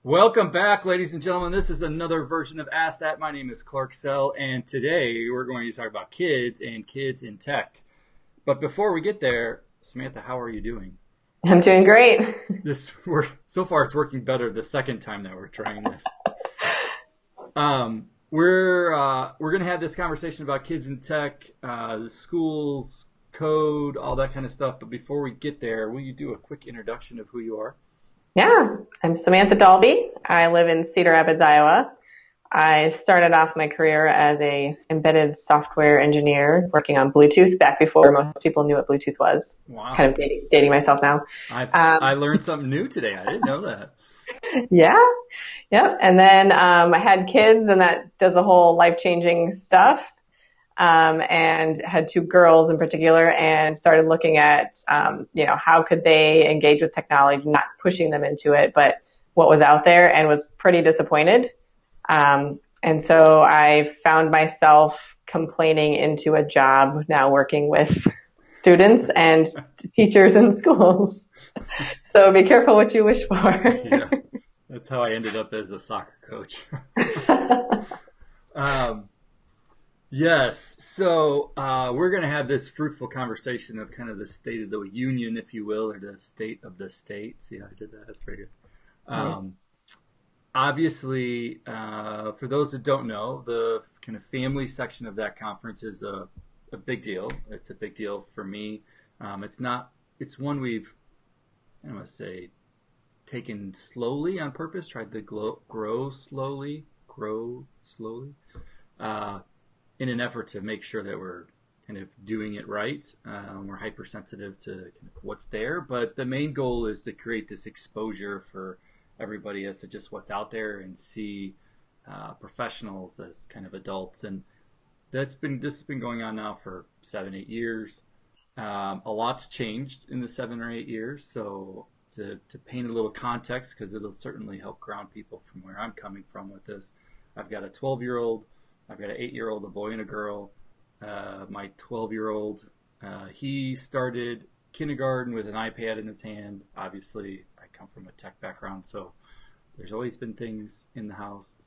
Welcome back, ladies and gentlemen. This is another version of Ask That. My name is Clark Sell, and today we're going to talk about kids and kids in tech. But before we get there, Samantha, how are you doing? I'm doing great. So far it's working better the second time that we're trying this. We're going to have this conversation about kids in tech, the schools, code, all that kind of stuff. But before we get there, will you do a quick introduction of who you are? Yeah, I'm Samantha Dahlby. I live in Cedar Rapids, Iowa. I started off my career as a embedded software engineer working on Bluetooth back before most people knew what Bluetooth was. Wow. Kind of dating myself now. I learned something new today. I didn't know that. Yeah, yep. And then I had kids, and that does the whole life-changing stuff. And had two girls in particular, and started looking at, how could they engage with technology, not pushing them into it, but what was out there, and was pretty disappointed. And so I found myself complaining into a job now working with students and teachers in schools. So be careful what you wish for. Yeah, that's how I ended up as a soccer coach. Yes, so we're going to have this fruitful conversation of kind of the state of the union, if you will, or the state of the state. See how I did that? That's pretty good. Um, Obviously, for those that don't know, the kind of family section of that conference is a big deal. It's a big deal for me. It's one we've, I don't want to say, taken slowly on purpose, tried to grow slowly. Uh, in an effort to make sure that we're kind of doing it right. We're hypersensitive to kind of what's there, but the main goal is to create this exposure for everybody as to just what's out there and see professionals as kind of adults. And this has been going on now for 7, 8 years. A lot's changed in the 7 or 8 years, so to paint a little context, because it'll certainly help ground people from where I'm coming from with this. I've got a 12-year-old. I've got an 8-year-old, a boy and a girl. My 12-year-old, he started kindergarten with an iPad in his hand. Obviously, I come from a tech background, so there's always been things in the house,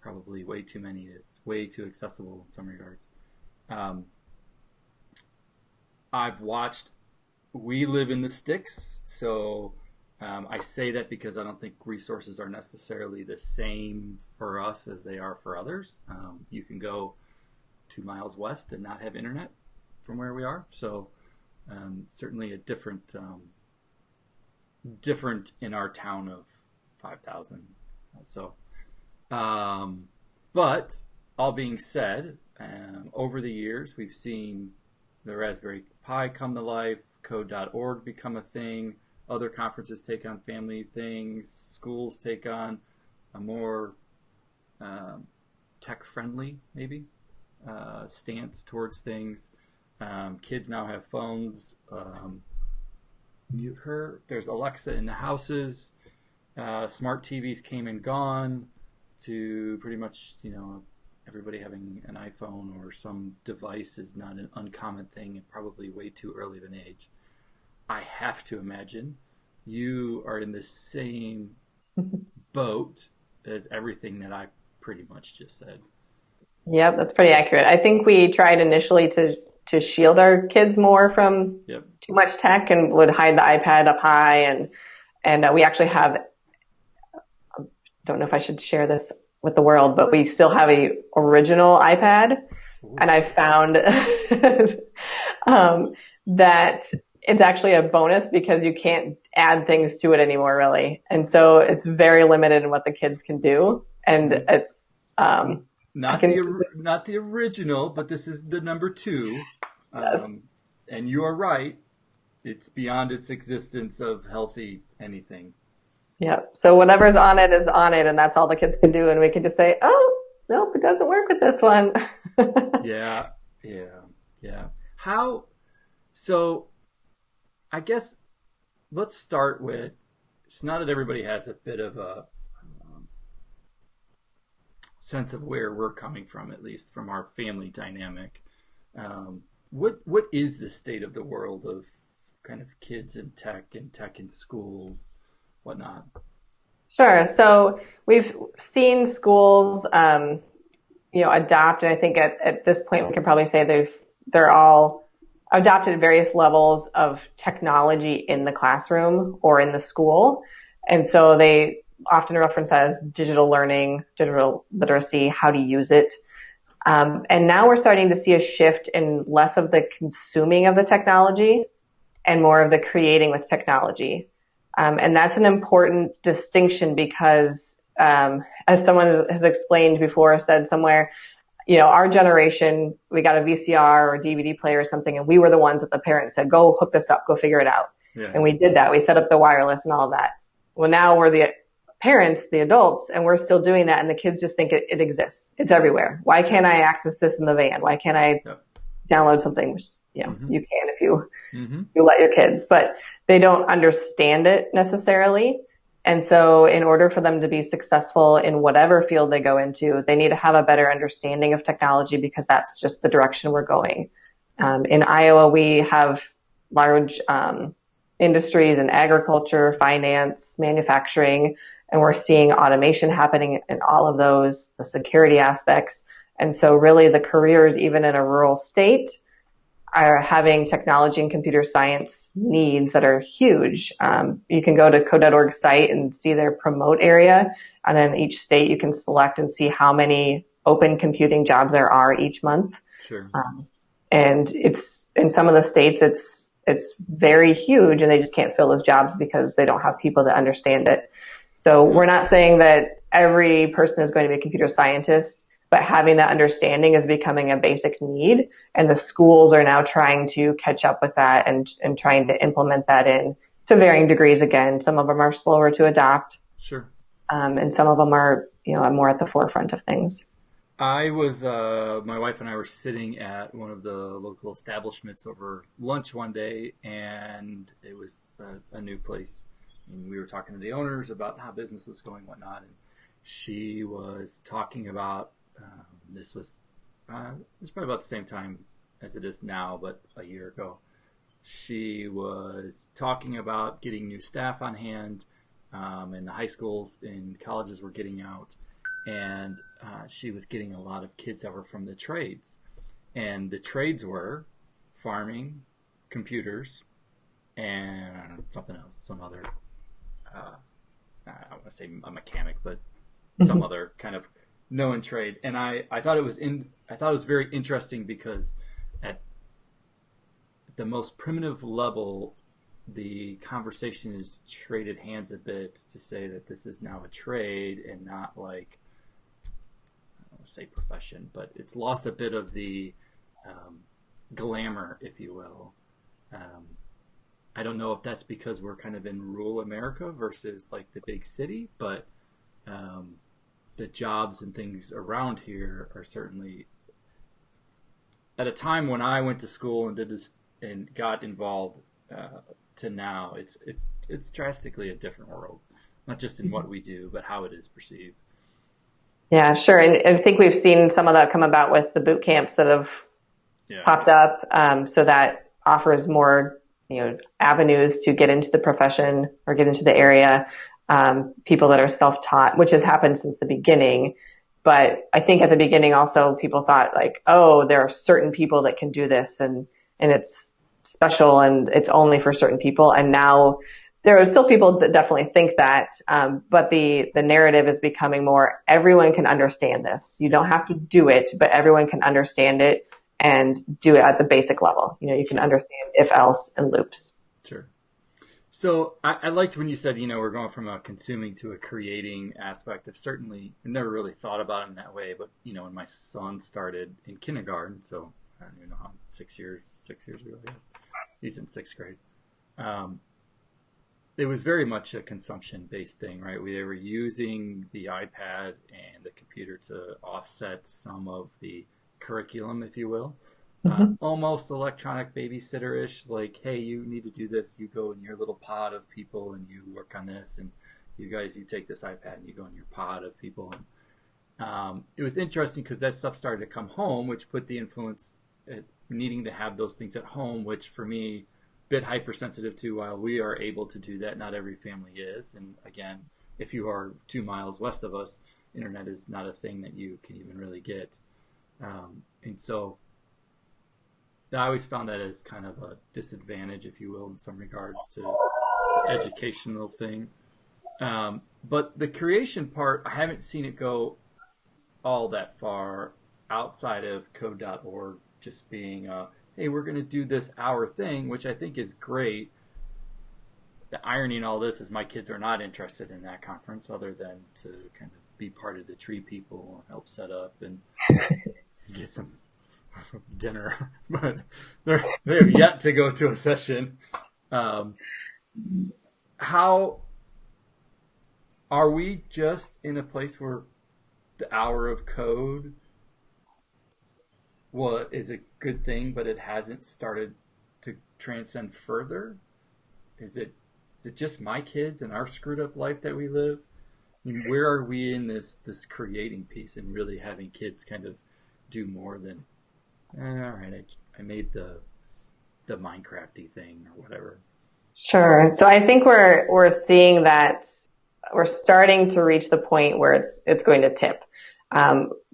probably way too many. It's way too accessible in some regards. Um, I've watched, we live in the sticks, so I say that because I don't think resources are necessarily the same for us as they are for others. You can go 2 miles west and not have internet from where we are, so certainly a different in our town of 5,000. So, but all being said, over the years we've seen the Raspberry Pi come to life, code.org become a thing. Other conferences take on family things. Schools take on a more tech-friendly, maybe, stance towards things. Kids now have phones. Mute her. There's Alexa in the houses. Smart TVs came and gone to pretty much, everybody having an iPhone or some device is not an uncommon thing and probably way too early of an age. I have to imagine you are in the same boat as everything that I pretty much just said. Yep, that's pretty accurate. I think we tried initially to shield our kids more from Yep. too much tech, and would hide the iPad up high, and we actually have, don't know if I should share this with the world, but we still have a original iPad. Ooh. And I found that it's actually a bonus because you can't add things to it anymore, really. And so it's very limited in what the kids can do. And it's, not the original, but this is the number two. And you are right. It's beyond its existence of healthy anything. yeah. So whatever's on it is on it, and that's all the kids can do. And we can just say, oh, nope, it doesn't work with this one. Yeah, yeah. So I guess let's start with, it's not that everybody has a bit of a sense of where we're coming from, at least from our family dynamic. What is the state of the world of kind of kids and tech in schools, whatnot? Sure. So we've seen schools, adopt, and I think at this point we can probably say they're all adopted at various levels of technology in the classroom or in the school. And so they often reference as digital learning, digital literacy, how to use it. And now we're starting to see a shift in less of the consuming of the technology and more of the creating with technology. And that's an important distinction because, as someone has explained before, said somewhere, our generation, we got a VCR or a DVD player or something, and we were the ones that the parents said, go hook this up, go figure it out. Yeah. And we did that. We set up the wireless and all of that. Well, now we're the parents, the adults, and we're still doing that, and the kids just think it exists. It's everywhere. Why can't I access this in the van? Why can't I download something? Which, you can if you let your kids, but they don't understand it necessarily. And so in order for them to be successful in whatever field they go into, they need to have a better understanding of technology because that's just the direction we're going. In Iowa, we have large industries in agriculture, finance, manufacturing, and we're seeing automation happening in all of those, the security aspects. And so really the careers, even in a rural state, are having technology and computer science needs that are huge. You can go to code.org site and see their promote area. And then each state you can select and see how many open computing jobs there are each month. Sure. And it's in some of the states, it's very huge and they just can't fill those jobs because they don't have people that understand it. So we're not saying that every person is going to be a computer scientist, but having that understanding is becoming a basic need. And the schools are now trying to catch up with that and trying to implement that in to varying degrees. Again, some of them are slower to adopt. Sure. And some of them are, more at the forefront of things. I was, my wife and I were sitting at one of the local establishments over lunch one day, and it was a new place. And we were talking to the owners about how business was going, whatnot, and she was talking about this was probably about the same time as it is now, but a year ago. She was talking about getting new staff on hand, and the high schools and colleges were getting out, and she was getting a lot of kids that were from the trades, and the trades were farming, computers, and something else, some other. I don't want to say a mechanic, but some other kind of known trade. And I thought it was very interesting because at the most primitive level, the conversation is traded hands a bit to say that this is now a trade and not like, I don't want to say profession, but it's lost a bit of the glamour, if you will. I don't know if that's because we're kind of in rural America versus like the big city, but the jobs and things around here are certainly, at a time when I went to school and did this and got involved, to now, it's drastically a different world, not just in what we do, but how it is perceived. Yeah, sure. And I think we've seen some of that come about with the boot camps that have popped up. So that offers more, avenues to get into the profession or get into the area. People that are self-taught, which has happened since the beginning. But I think at the beginning also people thought like, oh, there are certain people that can do this and it's special and it's only for certain people. And now there are still people that definitely think that. But the narrative is becoming more, everyone can understand this. You don't have to do it, but everyone can understand it and do it at the basic level. You can understand if else and loops. Sure. So I liked when you said, we're going from a consuming to a creating aspect. I've never really thought about it in that way. But, when my son started in kindergarten, so I don't even know how, 6 years ago, I guess. He's in sixth grade. It was very much a consumption-based thing, right? We were using the iPad and the computer to offset some of the curriculum, if you will. Almost electronic babysitter-ish, like, hey, you need to do this. You go in your little pod of people and you work on this, and you take this iPad and you go in your pod of people. And it was interesting because that stuff started to come home, which put the influence at needing to have those things at home, which for me, bit hypersensitive to. While we are able to do that, not every family is. And again, if you are 2 miles west of us, internet is not a thing that you can even really get. And so I always found that as kind of a disadvantage, if you will, in some regards to the educational thing. But the creation part, I haven't seen it go all that far outside of code.org just being, hey, we're going to do this hour thing, which I think is great. The irony in all this is my kids are not interested in that conference other than to kind of be part of the tree people and help set up and get some dinner. But they have yet to go to a session. How are we just in a place where the hour of code is a good thing, but it hasn't started to transcend further? Is it just my kids and our screwed up life that we live? I mean, where are we in this creating piece and really having kids kind of do more than, all right, I made the Minecrafty thing or whatever? Sure. So I think we're seeing that we're starting to reach the point where it's going to tip.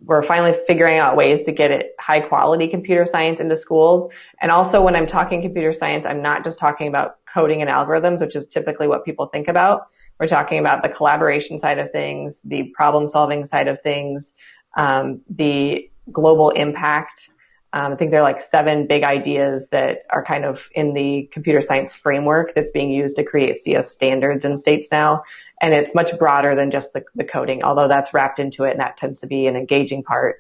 We're finally figuring out ways to get it high quality computer science into schools. And also when I'm talking computer science, I'm not just talking about coding and algorithms, which is typically what people think about. We're talking about the collaboration side of things, the problem solving side of things, the global impact. I think there are like 7 big ideas that are kind of in the computer science framework that's being used to create CS standards in states now. And it's much broader than just the coding, although that's wrapped into it, and that tends to be an engaging part.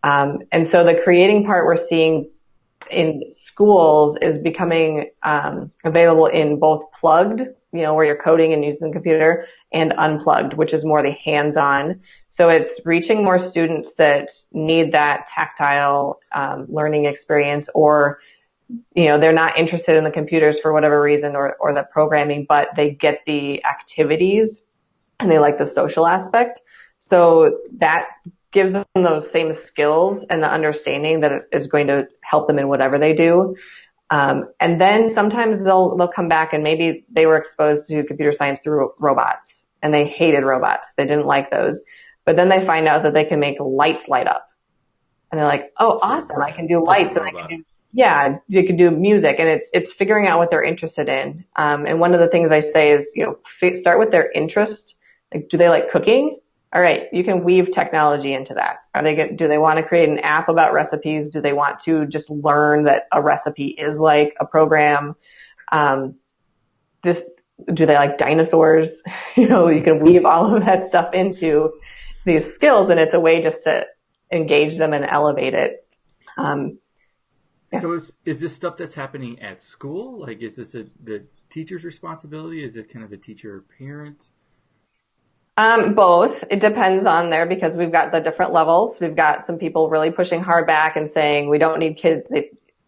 And so the creating part we're seeing in schools is becoming available in both plugged, where you're coding and using the computer, and unplugged, which is more the hands-on. So it's reaching more students that need that tactile learning experience, or they're not interested in the computers for whatever reason, or the programming, but they get the activities and they like the social aspect. So that gives them those same skills and the understanding that it is going to help them in whatever they do. And then sometimes they'll come back and maybe they were exposed to computer science through robots and they hated robots. They didn't like those. But then they find out that they can make lights light up. And they're like, oh, awesome. I can do lights and I can do, yeah, you can do music, and it's figuring out what they're interested in. And one of the things I say is, start with their interest. Like, do they like cooking? All right, you can weave technology into that. Do they want to create an app about recipes? Do they want to just learn that a recipe is like a program? Do they like dinosaurs? You can weave all of that stuff into these skills, and it's a way just to engage them and elevate it. So is this stuff that's happening at school? Like, is this the teacher's responsibility? Is it kind of a teacher or parent? Both. It depends on there because we've got the different levels. We've got some people really pushing hard back and saying we don't need kids.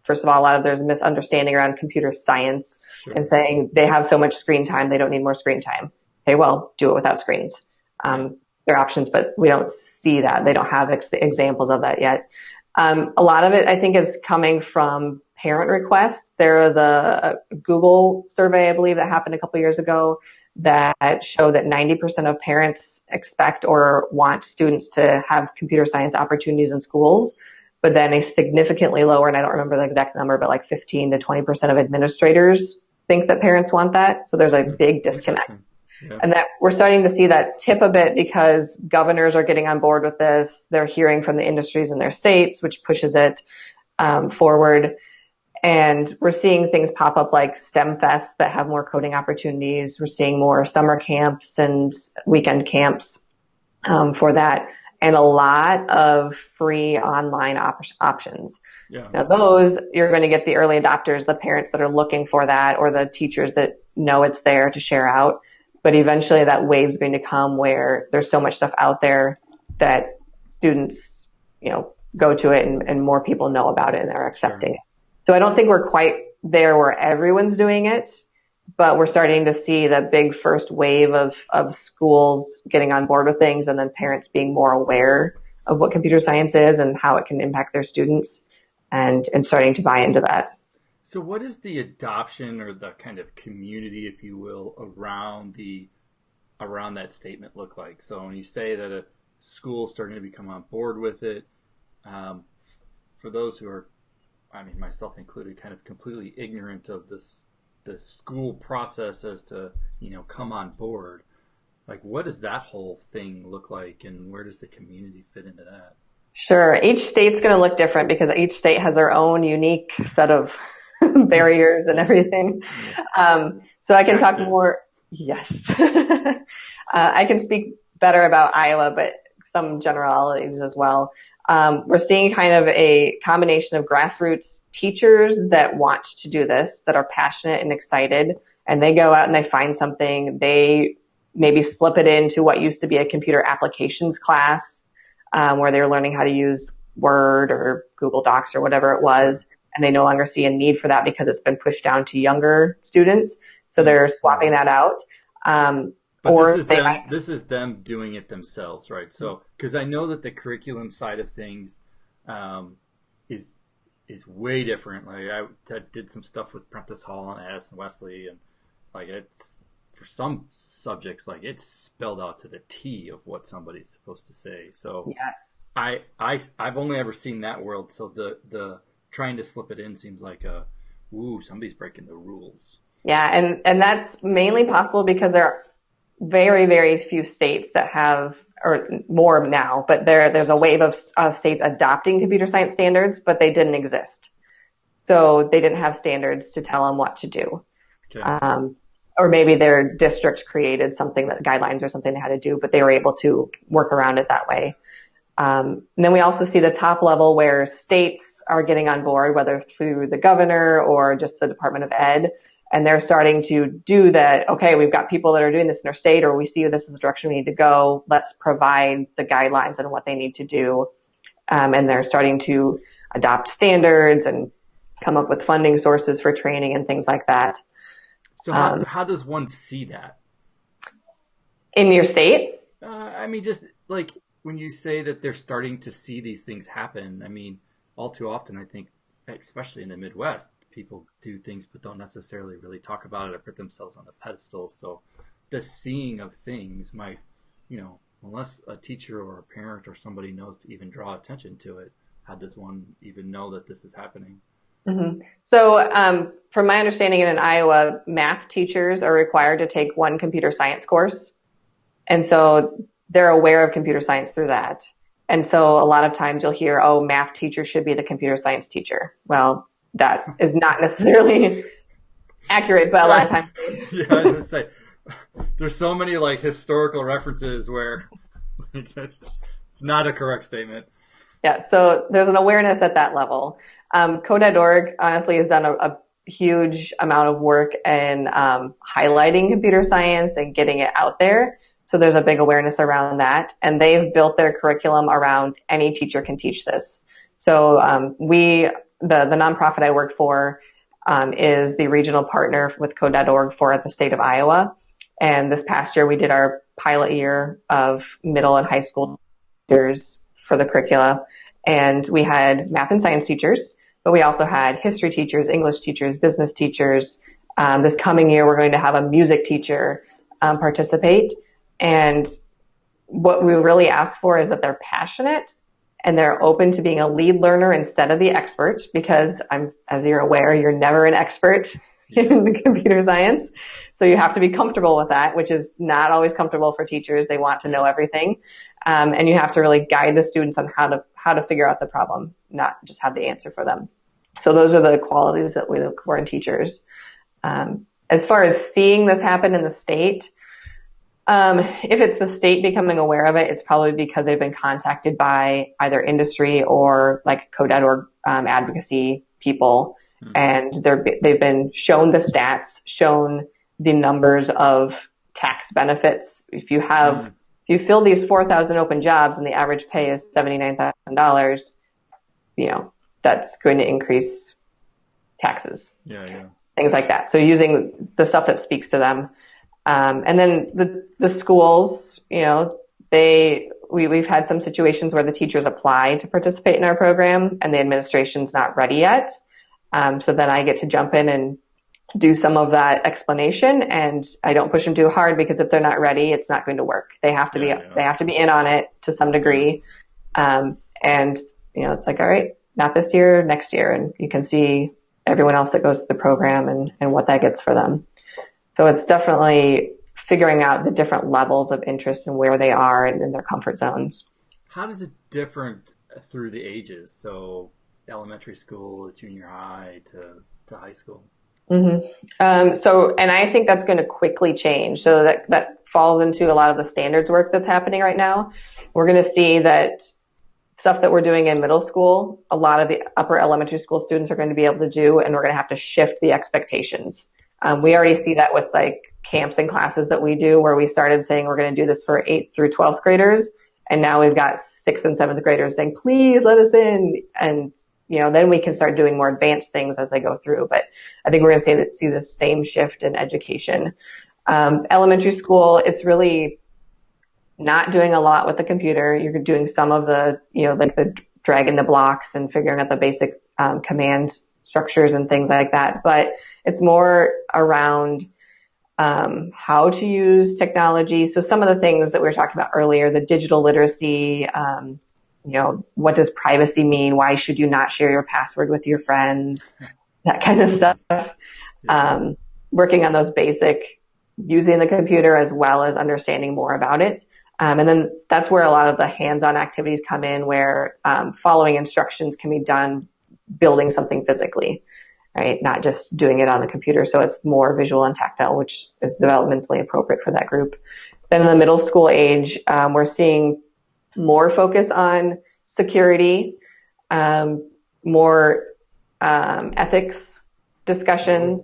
First of all, there's a misunderstanding around computer science. Sure. And saying they have so much screen time, they don't need more screen time. Okay, well, do it without screens. There are options, but we don't see that. They don't have examples of that yet. A lot of it, I think, is coming from parent requests. There was a Google survey, I believe, that happened a couple years ago that showed that 90% of parents expect or want students to have computer science opportunities in schools, but then a significantly lower, and I don't remember the exact number, but like 15 to 20% of administrators think that parents want that. So there's a big disconnect. Yeah. And that we're starting to see that tip a bit because governors are getting on board with this. They're hearing from the industries in their states, which pushes it forward. And we're seeing things pop up like STEM fests that have more coding opportunities. We're seeing more summer camps and weekend camps for that, and a lot of free online options. Yeah. Now those, you're going to get the early adopters, the parents that are looking for that, or the teachers that know it's there to share out. But eventually that wave's going to come where there's so much stuff out there that students, go to it and more people know about it and are accepting it. So I don't think we're quite there where everyone's doing it, but we're starting to see the big first wave of schools getting on board with things, and then parents being more aware of what computer science is and how it can impact their students and starting to buy into that. So what is the adoption or the kind of community, if you will, around the around that statement look like? So when you say that a school's starting to become on board with it, for those who are, I mean, myself included, kind of completely ignorant of the school process as to, come on board, like what does that whole thing look like, and where does the community fit into that? Sure. Each state's going to look different because each state has their own unique set of barriers and everything. So I can talk more. Yes. I can speak better about Iowa, but some generalities as well. We're seeing kind of a combination of grassroots teachers that want to do this, that are passionate and excited, and they go out and they find something. They maybe slip it into what used to be a computer applications class, where they're learning how to use Word or Google Docs or whatever it was, and they no longer see a need for that because it's been pushed down to younger students. So they're swapping that out. But this is them doing it themselves, right? So, because I know that the curriculum side of things is way different. Like I did some stuff with Prentice Hall and Addison Wesley, and like it's, for some subjects, like it's spelled out to the T of what somebody's supposed to say. So yes, I've only ever seen that world. So the trying to slip it in seems like somebody's breaking the rules. Yeah, and that's mainly possible because there are very, very few states that have, or more now, but there's a wave of states adopting computer science standards, but they didn't exist. So they didn't have standards to tell them what to do. Okay. Or maybe their district created something, that guidelines or something they had to do, but they were able to work around it that way. And then we also see the top level where states are getting on board, whether through the governor or just the Department of Ed. And they're starting to do that. Okay, we've got people that are doing this in our state, or we see this is the direction we need to go. Let's provide the guidelines and what they need to do. And they're starting to adopt standards and come up with funding sources for training and things like that. So how does one see that? In your state? I mean, just like when you say that they're starting to see these things happen, I mean, all too often, I think, especially in the Midwest, people do things but don't necessarily really talk about it or put themselves on a pedestal. So the seeing of things might, unless a teacher or a parent or somebody knows to even draw attention to it, how does one even know that this is happening? Mm-hmm. So from my understanding, in Iowa, math teachers are required to take one computer science course. And so they're aware of computer science through that. And so a lot of times you'll hear, math teacher should be the computer science teacher. Well, that is not necessarily accurate, but a lot of times. Yeah, I was going to say, there's so many like historical references where it's not a correct statement. Yeah, so there's an awareness at that level. Code.org honestly has done a huge amount of work in highlighting computer science and getting it out there. So there's a big awareness around that. And they've built their curriculum around any teacher can teach this. So the nonprofit I work for is the regional partner with Code.org for the state of Iowa. And this past year we did our pilot year of middle and high school teachers for the curricula. And we had math and science teachers, but we also had history teachers, English teachers, business teachers. This coming year we're going to have a music teacher participate. And what we really ask for is that they're passionate and they're open to being a lead learner instead of the expert, because as you're aware, you're never an expert in computer science. So you have to be comfortable with that, which is not always comfortable for teachers. They want to know everything. And you have to really guide the students on how to figure out the problem, not just have the answer for them. So those are the qualities that we look for in teachers. As far as seeing this happen in the state, if it's the state becoming aware of it, it's probably because they've been contacted by either industry or like Code.org advocacy people, and they've been shown the stats, shown the numbers of tax benefits. If you fill these 4,000 open jobs and the average pay is $79,000, that's going to increase taxes. Yeah. Things like that. So using the stuff that speaks to them. And then the schools, we've had some situations where the teachers apply to participate in our program and the administration's not ready yet. So then I get to jump in and do some of that explanation, and I don't push them too hard because if they're not ready, it's not going to work. They have to be in on it to some degree. And it's like, all right, not this year, next year. And you can see everyone else that goes to the program and what that gets for them. So it's definitely figuring out the different levels of interest and where they are in their comfort zones. How does it differ through the ages? So elementary school, junior high to high school? Mm-hmm. And I think that's going to quickly change. So that falls into a lot of the standards work that's happening right now. We're going to see that stuff that we're doing in middle school, a lot of the upper elementary school students are going to be able to do, and we're going to have to shift the expectations. We already see that with like camps and classes that we do, where we started saying we're going to do this for 8th through 12th graders. And now we've got 6th and 7th graders saying, please let us in. And, then we can start doing more advanced things as they go through. But I think we're going to see the same shift in education. Elementary school, it's really not doing a lot with the computer. You're doing some of the, like the dragging the blocks and figuring out the basic command structures and things like that. But it's more around how to use technology. So some of the things that we were talking about earlier, the digital literacy, what does privacy mean? Why should you not share your password with your friends? That kind of stuff. Working on those basic, using the computer as well as understanding more about it. And then that's where a lot of the hands-on activities come in, where following instructions can be done building something physically, right? Not just doing it on the computer. So it's more visual and tactile, which is developmentally appropriate for that group. Then in the middle school age, we're seeing more focus on security, more ethics discussions.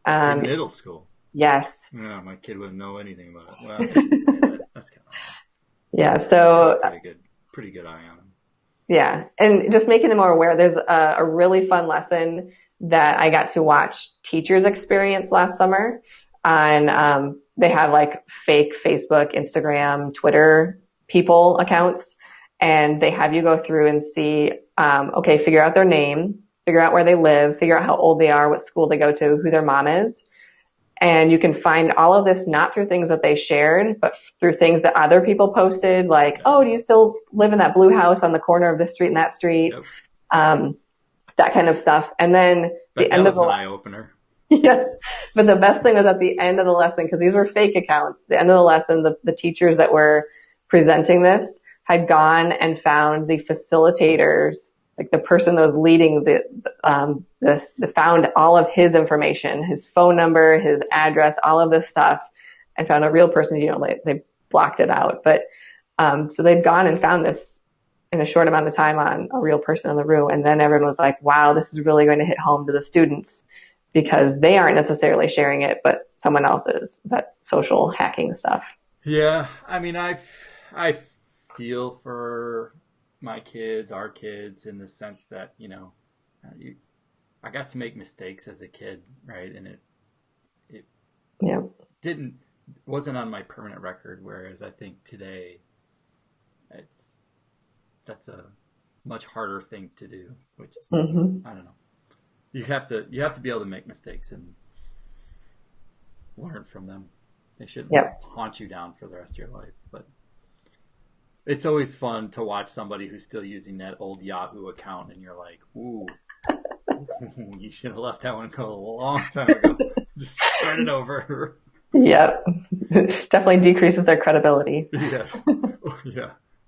In middle school? Yes. No, my kid wouldn't know anything about it. Well, I shouldn't say that. That's kind of yeah. So pretty good eye on them. Yeah, and just making them more aware. There's a really fun lesson that I got to watch teachers experience last summer on. They have like fake Facebook, Instagram, Twitter people accounts, and they have you go through and see, figure out their name, figure out where they live, figure out how old they are, what school they go to, who their mom is. And you can find all of this not through things that they shared, but through things that other people posted, like, oh, do you still live in that blue house on the corner of this street and that street? Yep. That kind of stuff. And then the end of the eye opener. Yes. But the best thing was at the end of the lesson, because these were fake accounts, the end of the lesson, the teachers that were presenting this had gone and found the facilitators, like the person that was leading found all of his information, his phone number, his address, all of this stuff, and found a real person. They blocked it out. But so they'd gone and found this in a short amount of time on a real person in the room. And then everyone was like, wow, this is really going to hit home to the students, because they aren't necessarily sharing it, but someone else is, that social hacking stuff. Yeah. I mean, I feel for my kids, our kids, in the sense that, I got to make mistakes as a kid, right? And it wasn't on my permanent record. Whereas I think today that's a much harder thing to do, which is, I don't know. You have to be able to make mistakes and learn from them. They shouldn't haunt you down for the rest of your life, but it's always fun to watch somebody who's still using that old Yahoo account, and you're like, ooh, you should have left that one go a long time ago. Just start it over. Yep. Definitely decreases their credibility. Yes.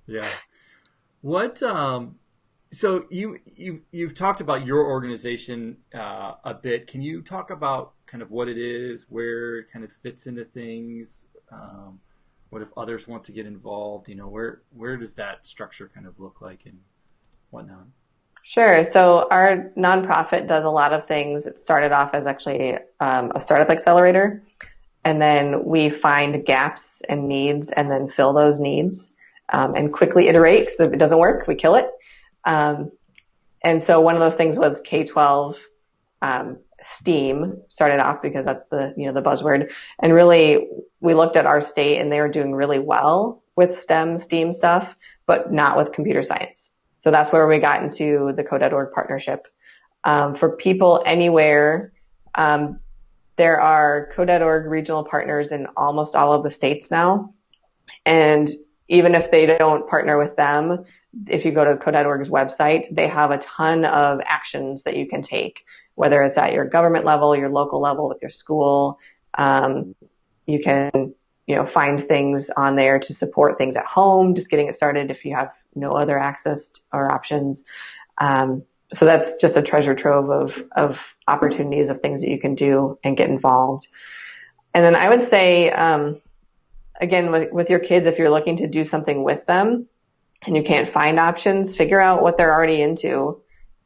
Yeah. What, so you've talked about your organization a bit. Can you talk about kind of what it is, where it kind of fits into things? What if others want to get involved? Where does that structure kind of look like and whatnot? Sure. So our nonprofit does a lot of things. It started off as actually a startup accelerator, and then we find gaps and needs and then fill those needs and quickly iterate. So if it doesn't work, we kill it. And so one of those things was K-12 STEAM started off, because that's the buzzword. And really, we looked at our state, and they were doing really well with STEAM stuff, but not with computer science. So that's where we got into the Code.org partnership. For people anywhere, There are code.org regional partners in almost all of the states now. And even if they don't partner with them, if you go to code.org's website, they have a ton of actions that you can take, whether it's at your government level, your local level with your school. You can, find things on there to support things at home, just getting it started if you have no other access or options. So that's just a treasure trove of opportunities of things that you can do and get involved. And then I would say, again, with your kids, if you're looking to do something with them and you can't find options, figure out what they're already into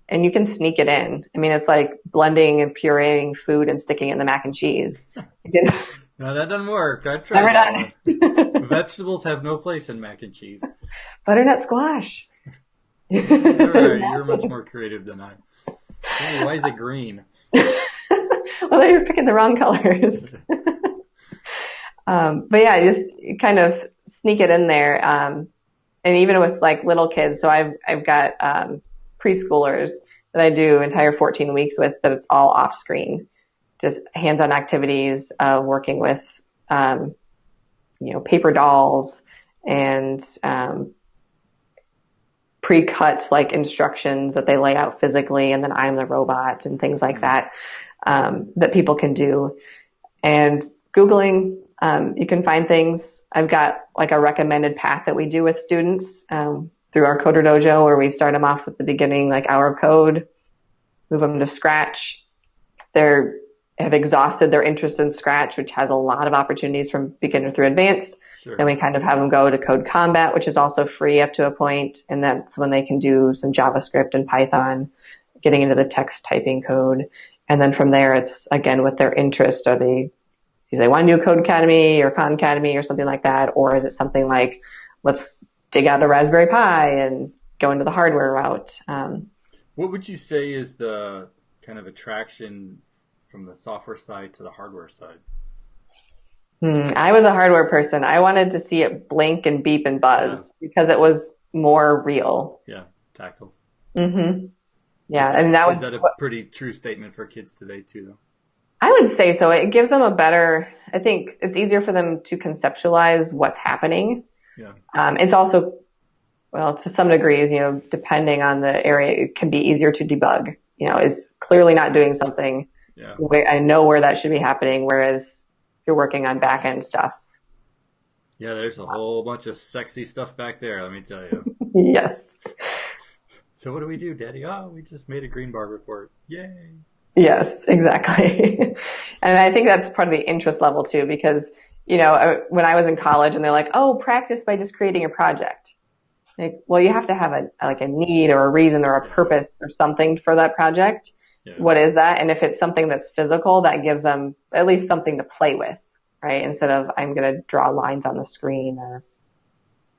and you can sneak it in. I mean, it's like blending and pureeing food and sticking it in the mac and cheese. No, that doesn't work. I tried Never that done. one. Vegetables have no place in mac and cheese. Butternut squash. You're much more creative than I. Hey, why is it green? Well, you're picking the wrong colors. But yeah, just kind of sneak it in there. And even with like little kids, so I've got preschoolers that I do entire 14 weeks with, that it's all off screen, just hands-on activities, working with paper dolls and pre-cut like instructions that they lay out physically, and then I'm the robot and things like that that people can do. And Googling, you can find things. I've got like a recommended path that we do with students through our Coder Dojo, where we start them off at the beginning, like hour of code, move them to Scratch. They have exhausted their interest in Scratch, which has a lot of opportunities from beginner through advanced. Sure. Then we kind of have them go to Code Combat, which is also free up to a point, and that's when they can do some JavaScript and Python, getting into the text typing code. And then from there, it's again with their interest. Do they want to do Code Academy or Khan Academy or something like that? Or is it something like, let's dig out a Raspberry Pi and go into the hardware route? What would you say is the kind of attraction from the software side to the hardware side? I was a hardware person. I wanted to see it blink and beep and buzz because it was more real. Yeah, tactile. Mm-hmm. Yeah, is that a pretty true statement for kids today too, though? I would say so. It gives them I think it's easier for them to conceptualize what's happening. Yeah. It's also, well, to some degrees, depending on the area, it can be easier to debug. Is clearly not doing something. Yeah. I know where that should be happening, whereas if you're working on back end stuff. Yeah, there's a whole bunch of sexy stuff back there, let me tell you. Yes. So what do we do, Daddy? Oh, we just made a green bar report. Yay. Yes, exactly. And I think that's part of the interest level too, because, when I was in college and they're like, oh, practice by just creating a project. Like, well, you have to have a need or a reason or a purpose or something for that project. Yeah. What is that? And if it's something that's physical, that gives them at least something to play with, right? Instead of I'm going to draw lines on the screen or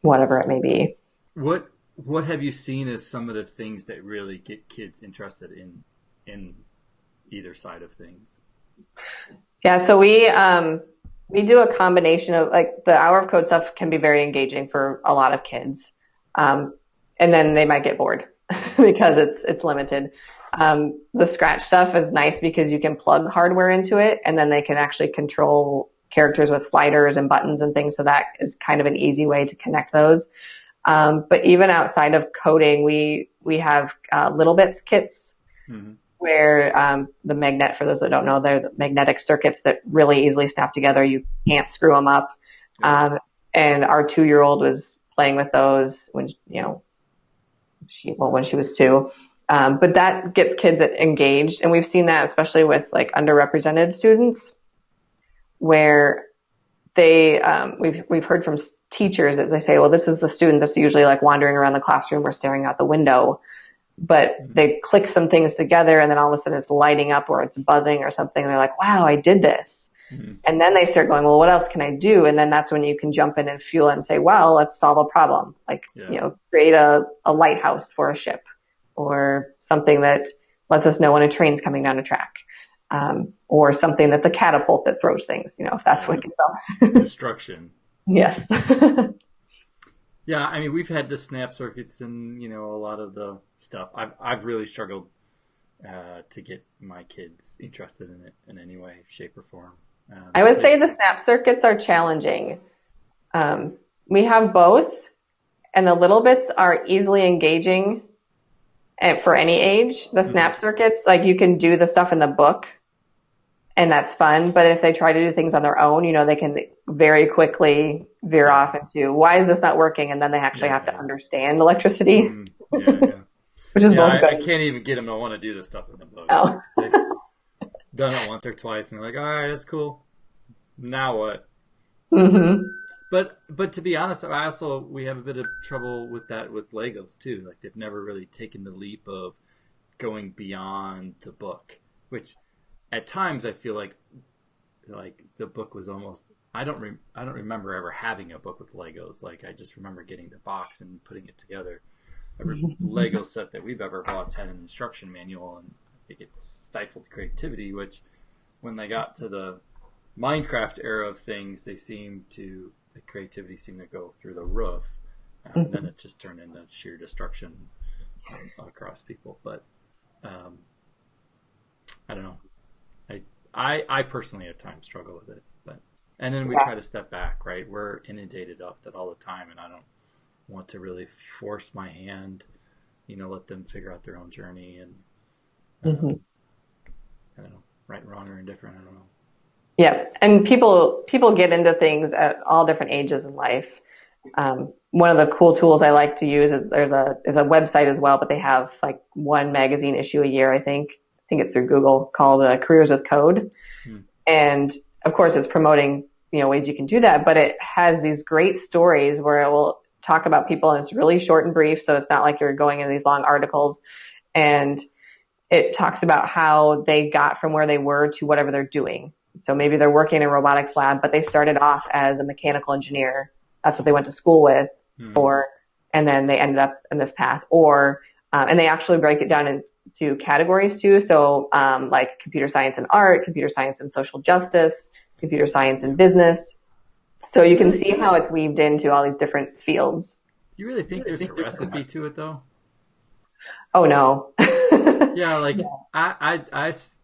whatever it may be. What have you seen as some of the things that really get kids interested in either side of things? Yeah, so we do a combination of, like, the hour of code stuff can be very engaging for a lot of kids. And then they might get bored because it's limited. The Scratch stuff is nice because you can plug hardware into it and then they can actually control characters with sliders and buttons and things. So that is kind of an easy way to connect those. But even outside of coding, we have Little Bits kits. Mm-hmm. Where the magnet, for those that don't know, they're the magnetic circuits that really easily snap together. You can't screw them up. And our 2-year-old was playing with those when she was 2. But that gets kids engaged, and we've seen that especially with like underrepresented students, where they we've heard from teachers that they say, well, this is the student that's usually like wandering around the classroom or staring out the window. But they click some things together and then all of a sudden it's lighting up or it's buzzing or something. And they're like, wow, I did this. Mm-hmm. And then they start going, well, what else can I do? And then that's when you can jump in and fuel it and say, well, let's solve a problem. Like, create a lighthouse for a ship or something that lets us know when a train's coming down a track. Or something that's a catapult that throws things, if that's what gets on. Destruction. Yes. Yeah, I mean, we've had the snap circuits and, a lot of the stuff. I've really struggled to get my kids interested in it in any way, shape, or form. I would Like, say the snap circuits are challenging. We have both, and the little bits are easily engaging for any age. The mhm. snap circuits, like you can do the stuff in the book, and that's fun. But if they try to do things on their own, they can very quickly veer Yeah, off into why is this not working? And then they actually yeah, have to yeah. understand electricity, Yeah, yeah. which is Yeah, both I good. can't even get them to want to do this stuff in the book. Oh, They've done it once or twice, and they're like, "All right, that's cool. Now what?" hmm But to be honest, we have a bit of trouble with that with Legos too. Like they've never really taken the leap of going beyond the book, which at times I feel like the book was almost. I don't remember ever having a book with Legos. Like I just remember getting the box and putting it together. Every Lego set that we've ever bought's had an instruction manual, and I think it stifled creativity. Which, when they got to the Minecraft era of things, the creativity seemed to go through the roof, and then it just turned into sheer destruction across people. But I don't know. I personally at times struggle with it, but and then we yeah. try to step back. Right, we're inundated with it all the time, and I don't want to really force my hand. Let them figure out their own journey, and um, hmm I don't know, right, wrong, or indifferent. I don't know. Yeah. And people get into things at all different ages in life. One of the cool tools I like to use is a website as well, but they have like one magazine issue a year, I think. I think it's through Google called Careers with Code. Hmm. And of course it's promoting, ways you can do that, but it has these great stories where it will talk about people and it's really short and brief. So it's not like you're going into these long articles, and it talks about how they got from where they were to whatever they're doing. So maybe they're working in a robotics lab, but they started off as a mechanical engineer. That's what they went to school with, Hmm. or, and then they ended up in this path. Or, and they actually break it down into categories too. So, like computer science and art, computer science and social justice, computer science Yeah. and business. So Do you you can really see how it's weaved into all these different fields. do you really think there's a recipe to it though? Oh no. Yeah, like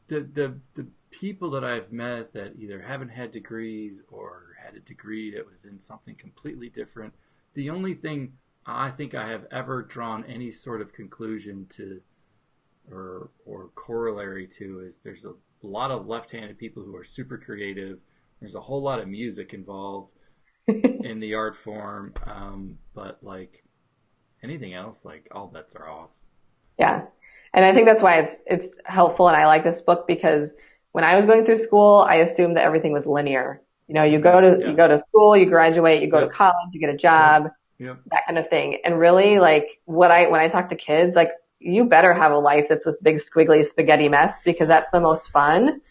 the people that I've met that either haven't had degrees or had a degree that was in something completely different, the only thing I think I have ever drawn any sort of conclusion to or corollary to is there's a lot of left-handed people who are super creative. There's a whole lot of music involved in the art form, but like anything else, like all bets are off. Yeah. And I think that's why it's helpful and I like this book because when I was going through school, I assumed that everything was linear. You go to you Yeah. go to school, you graduate, you go to Yep. college, you get a Yep. job, Yep. that kind of thing. And really like when I talk to kids, like you better have a life that's this big squiggly spaghetti mess because that's the most fun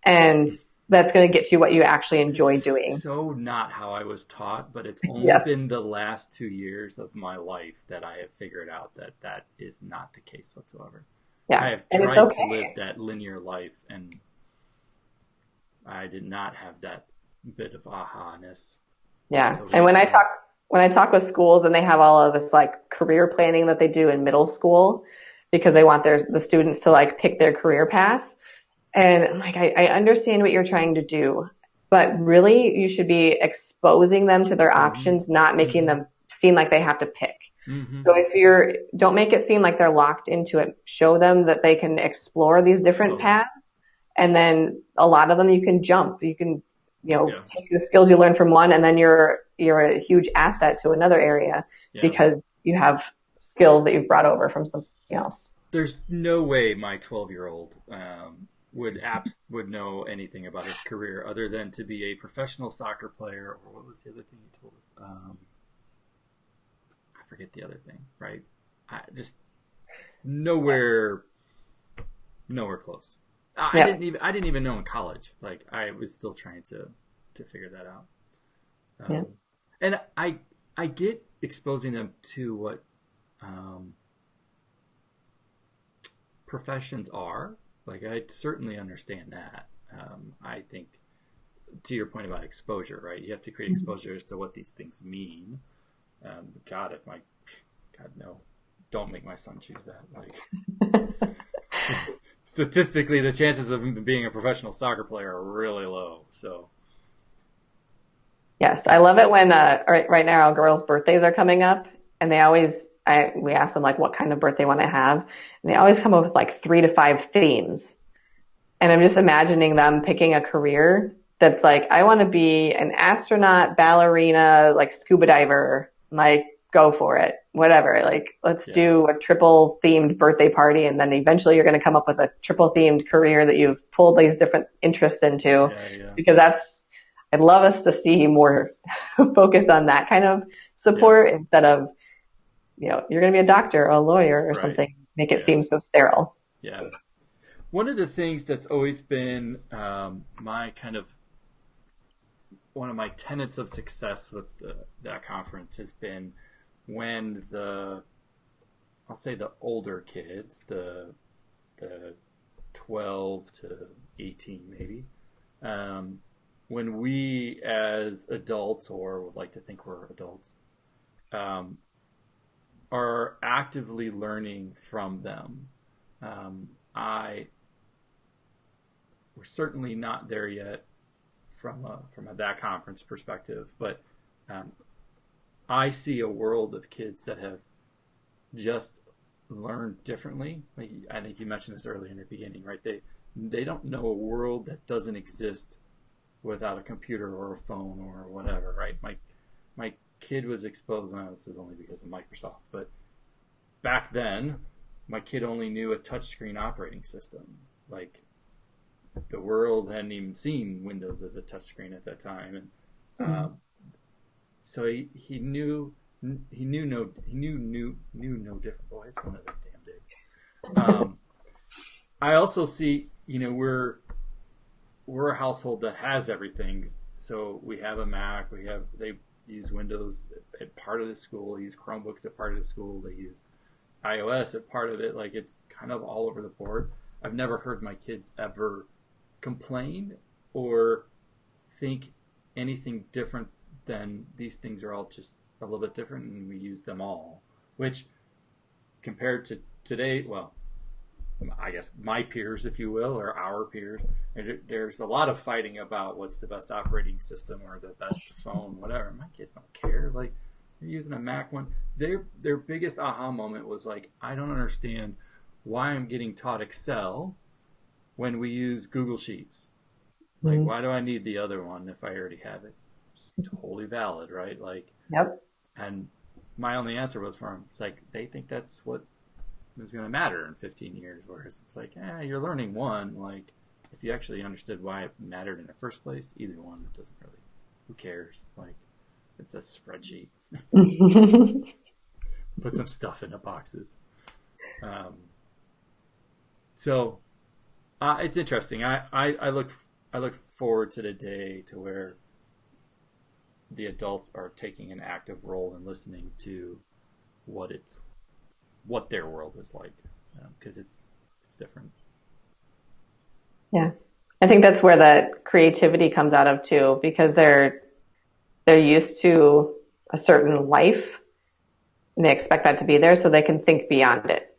and that's going to get you what you actually That is enjoy doing. so not how I was taught, but it's only Yeah. been the last 2 years of my life that I have figured out that that is not the case whatsoever. I Yeah. have And it's tried to live okay. that linear life, and I did not have that bit of aha-ness Yeah. until And recently. when I talk with schools and they have all of this like career planning that they do in middle school because they want the students to like pick their career path. And I'm like, I understand what you're trying to do, but really you should be exposing them to their Mm-hmm. options, not making Mm-hmm. them seem like they have to pick. Mm-hmm. So don't make it seem like they're locked into it. Show them that they can explore these different Totally. paths. And then a lot of them you can jump. You can, Yeah. take the skills you learn from one and then you're a huge asset to another area Yeah. because you have skills that you've brought over from something else. There's no way my 12-year-old would know anything about his career other than to be a professional soccer player, or what was the other thing he told us? I forget the other thing. Right? I just nowhere nowhere close. Yep. I didn't even know in college. Like I was still trying to figure that out. Yeah. And I get exposing them to what um, professions are. Like I certainly understand that. I think to your point about exposure, right? You have to create exposure as to what these things mean. God, if my God no, don't make my son choose that. Like Statistically, the chances of him being a professional soccer player are really low. So, Yes, I love it when right now our girls' birthdays are coming up, and we ask them like what kind of birthday they want to have, and they always come up with like 3 to 5 themes. And I'm just imagining them picking a career that's like, I want to be an astronaut, ballerina, like scuba diver, like go for it, whatever. Like, let's do a triple themed birthday party. And then eventually you're going to come up with a triple themed career that you've pulled these different interests into, because I'd love us to see more focus on that kind of support instead of, you're going to be a doctor or a lawyer or something, make it seem so sterile. Yeah. One of the things that's always been one of my tenets of success with that conference has been when I'll say the older kids, the 12 to 18 maybe, when we as adults, or would like to think we're adults, are actively learning from them. We're certainly not there yet from a that conference perspective, but I see a world of kids that have just learned differently. Like, I think you mentioned this earlier in the beginning, right? They don't know a world that doesn't exist without a computer or a phone or whatever, right? My kid was exposed, now this is only because of Microsoft, but back then, my kid only knew a touchscreen operating system. Like, the world hadn't even seen Windows as a touchscreen at that time, and so he knew no different. Boy, it's one of those damn days. I also see, we're a household that has everything. So we have a Mac. They use Windows at part of the school. They use Chromebooks at part of the school. They use iOS at part of it. Like, it's kind of all over the board. I've never heard my kids ever complain or think anything different than these things are all just a little bit different, and we use them all, which compared to today, well, I guess my peers, if you will, or our peers, there's a lot of fighting about what's the best operating system or the best phone, whatever. My kids don't care. Like, they're using a Mac one. Their biggest aha moment was like, I don't understand why I'm getting taught Excel when we use Google Sheets. Like, why do I need the other one if I already have it? It's totally valid, right? Like, and my only answer was for them, it's like, they think that's what is going to matter in 15 years, whereas it's like, you're learning one. Like, if you actually understood why it mattered in the first place, either one, it doesn't really, who cares? Like, it's a spreadsheet. Put some stuff in the boxes. So it's interesting. I look forward to the day to where the adults are taking an active role in listening to what their world is like, because it's different. Yeah, I think that's where that creativity comes out of too, because they're used to a certain life and they expect that to be there, so they can think beyond it.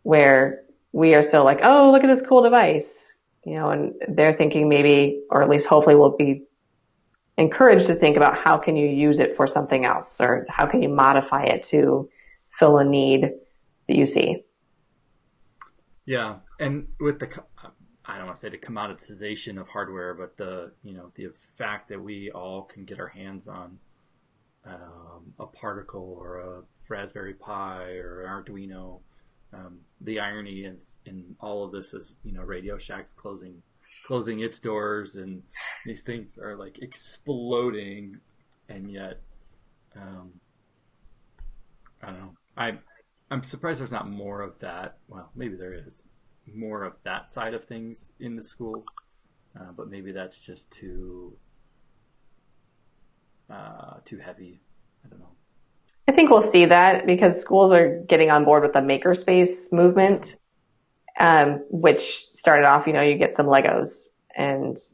Where we are still like, oh, look at this cool device, and they're thinking maybe, or at least hopefully will be encouraged to think about how can you use it for something else, or how can you modify it to fill a need that you see. Yeah, and with I don't want to say the commoditization of hardware, but the fact that we all can get our hands on a Particle or a Raspberry Pi or an Arduino. The irony in all of this is, Radio Shack's closing its doors, and these things are like exploding, and yet, I don't know. I'm surprised there's not more of that. Well, maybe there is more of that side of things in the schools, but maybe that's just too heavy. I don't know. I think we'll see that because schools are getting on board with the makerspace movement, which started off, you get some Legos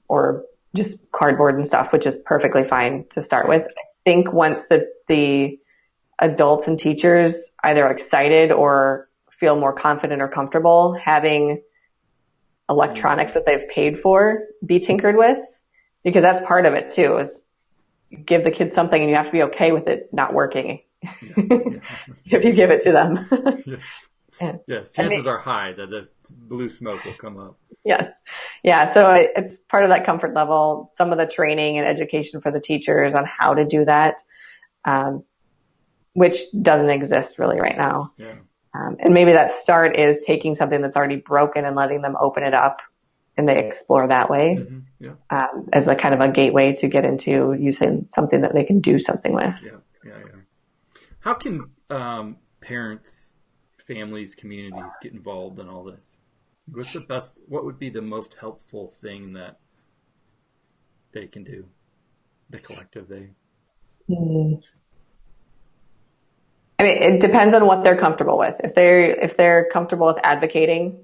or just cardboard and stuff, which is perfectly fine to start with. I think once the adults and teachers either are excited or feel more confident or comfortable having electronics that they've paid for be tinkered with, because that's part of it too, is you give the kids something and you have to be okay with it not working if you give it to them. Yeah. Yeah. Yes, chances are high that the blue smoke will come up. Yes. Yeah. So it's part of that comfort level, some of the training and education for the teachers on how to do that, which doesn't exist really right now. Yeah. And maybe that start is taking something that's already broken and letting them open it up and they explore that way, as a kind of a gateway to get into using something that they can do something with. Yeah. How can parents, families, communities get involved in all this? What would be the most helpful thing that they can do? The collective they. I mean, it depends on what they're comfortable with. If they're comfortable with advocating,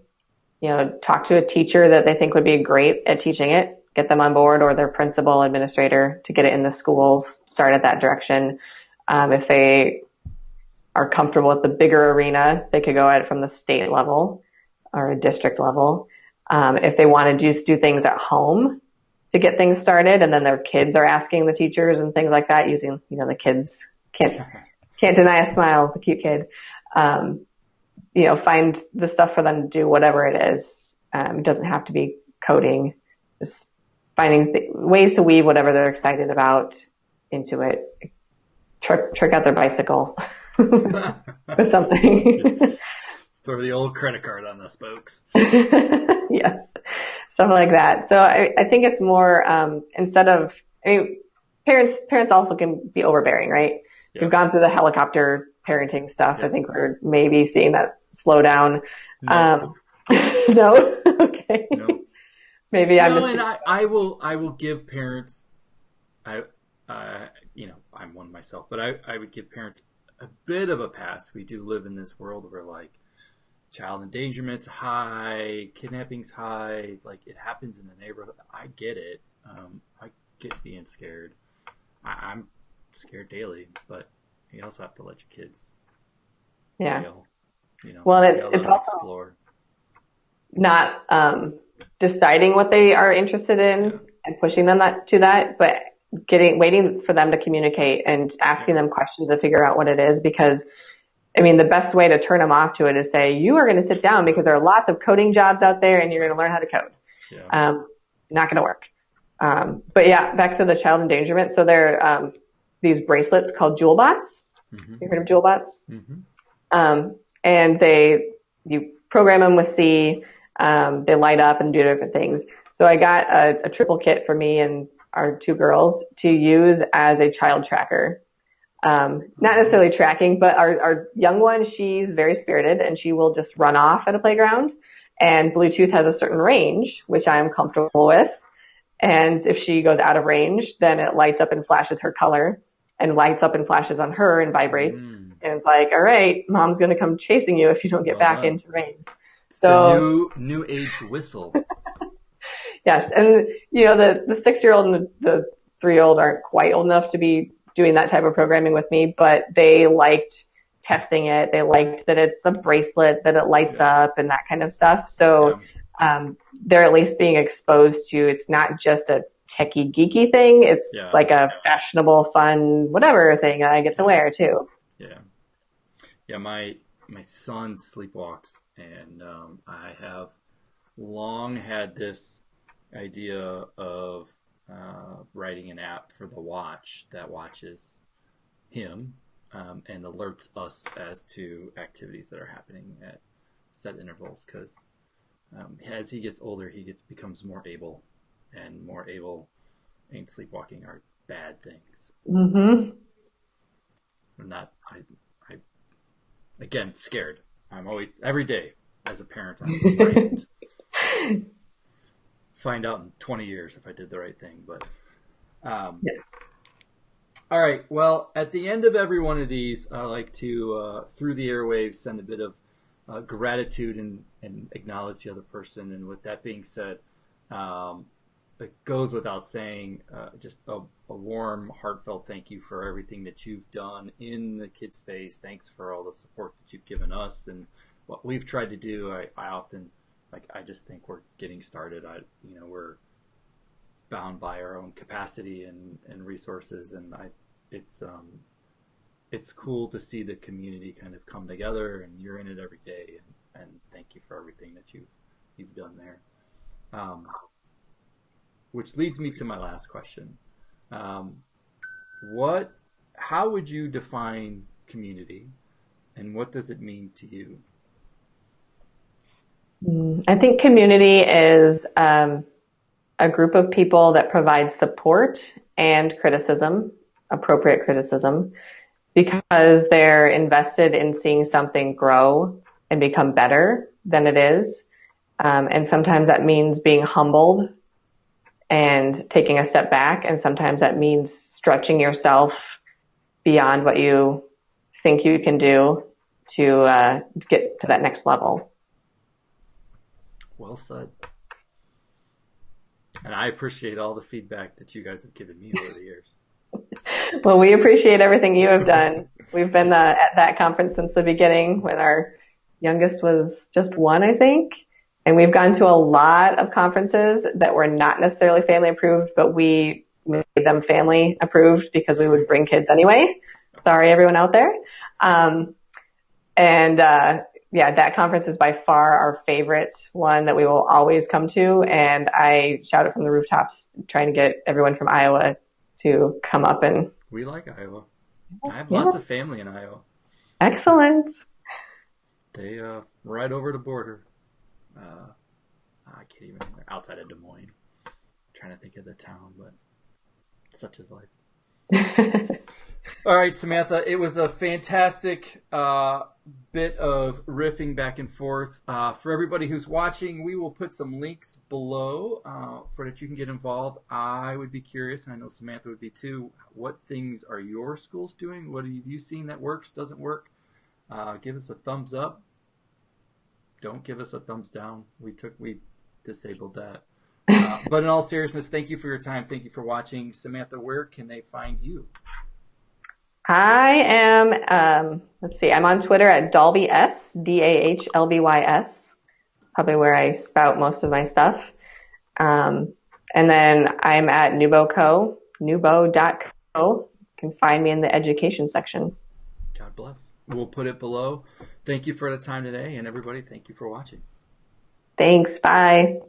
talk to a teacher that they think would be great at teaching it, get them on board, or their principal administrator to get it in the schools, start at that direction. If they are comfortable with the bigger arena, they could go at it from the state level or a district level. If they want to just do things at home to get things started, and then their kids are asking the teachers and things like that, using, the kids can't deny a smile, the cute kid. Find the stuff for them to do whatever it is. It doesn't have to be coding. Just finding ways to weave whatever they're excited about into it. Trick out their bicycle with something. Throw the old credit card on the spokes. Yes, stuff like that. So I think it's more instead of, parents also can be overbearing, right? Yeah. We've gone through the helicopter parenting stuff. Yeah. I think we're maybe seeing that slow down. No. No? Okay. No. Maybe I'm just... No, and I will give parents, I'm one myself, but I would give parents a bit of a pass. We do live in this world where, like, child endangerment's high, kidnapping's high, like, it happens in the neighborhood. I get it. I get being scared. I'm scared daily, but you also have to let your kids fail. Well, it's also explore. Not deciding what they are interested in and pushing them to that, but waiting for them to communicate and asking them questions to figure out what it is. Because, the best way to turn them off to it is say, you are going to sit down because there are lots of coding jobs out there and you're going to learn how to code. Yeah. Not going to work. But yeah, back to the child endangerment. So there these bracelets called Jewel Bots. Mm-hmm. You heard of Jewel Bots? Mm-hmm. And you program them with C. They light up and do different things. So I got a triple kit for me and our two girls to use as a child tracker. Not necessarily tracking, but our young one, she's very spirited and she will just run off at a playground. And Bluetooth has a certain range, which I'm comfortable with. And if she goes out of range, then it lights up and flashes her color and lights up and flashes on her and vibrates. And it's like, all right, mom's going to come chasing you if you don't get back into range. It's so the new age whistle. Yes. And, the 6-year-old and the 3-year-old aren't quite old enough to be doing that type of programming with me, but they liked testing it. They liked that it's a bracelet, that it lights up and that kind of stuff. So they're at least being exposed to, it's not just a techie geeky thing. It's like a fashionable, fun, whatever thing I get to wear too. Yeah. Yeah. My son sleepwalks, and I have long had this idea of writing an app for the watch that watches him and alerts us as to activities that are happening at set intervals, because as he gets older, he becomes more able, and more able and sleepwalking are bad things. Mm-hmm. I'm not, I again, scared. I'm always, every day as a parent, I'm frightened. Find out in 20 years if I did the right thing, but All right. Well, at the end of every one of these, I like to, through the airwaves, send a bit of gratitude and acknowledge the other person. And with that being said, it goes without saying, just a warm, heartfelt thank you for everything that you've done in the kid space. Thanks for all the support that you've given us and what we've tried to do. I often like I just think we're getting started. We're bound by our own capacity and resources, and it's cool to see the community kind of come together, and you're in it every day, and thank you for everything that you've done there. Which leads me to my last question. How would you define community, and what does it mean to you? I think community is a group of people that provide support and criticism, appropriate criticism, because they're invested in seeing something grow and become better than it is. And sometimes that means being humbled and taking a step back. And sometimes that means stretching yourself beyond what you think you can do to get to that next level. Well said. And I appreciate all the feedback that you guys have given me over the years. Well, we appreciate everything you have done. We've been at that conference since the beginning when our youngest was just 1, I think. And we've gone to a lot of conferences that were not necessarily family approved, but we made them family approved because we would bring kids anyway. Sorry, everyone out there. Yeah, that conference is by far our favorite one that we will always come to. And I shout it from the rooftops, trying to get everyone from Iowa to come up. And we like Iowa. I have lots of family in Iowa. Excellent. They right over the border. I can't even remember. Outside of Des Moines. I'm trying to think of the town, but such is life. All right, Samantha, it was a fantastic bit of riffing back and forth. For everybody who's watching, we will put some links below for that you can get involved. I would be curious, and I know Samantha would be too, what things are your schools doing? What have you seen that works, doesn't work? Give us a thumbs up. Don't give us a thumbs down. We disabled that. But in all seriousness, thank you for your time. Thank you for watching. Samantha, where can they find you? I am, I'm on Twitter at DahlbyS, DAHLBYS, probably where I spout most of my stuff. And then I'm at NewBoCo, newbo.co. You can find me in the education section. God bless. We'll put it below. Thank you for the time today, and everybody, thank you for watching. Thanks. Bye.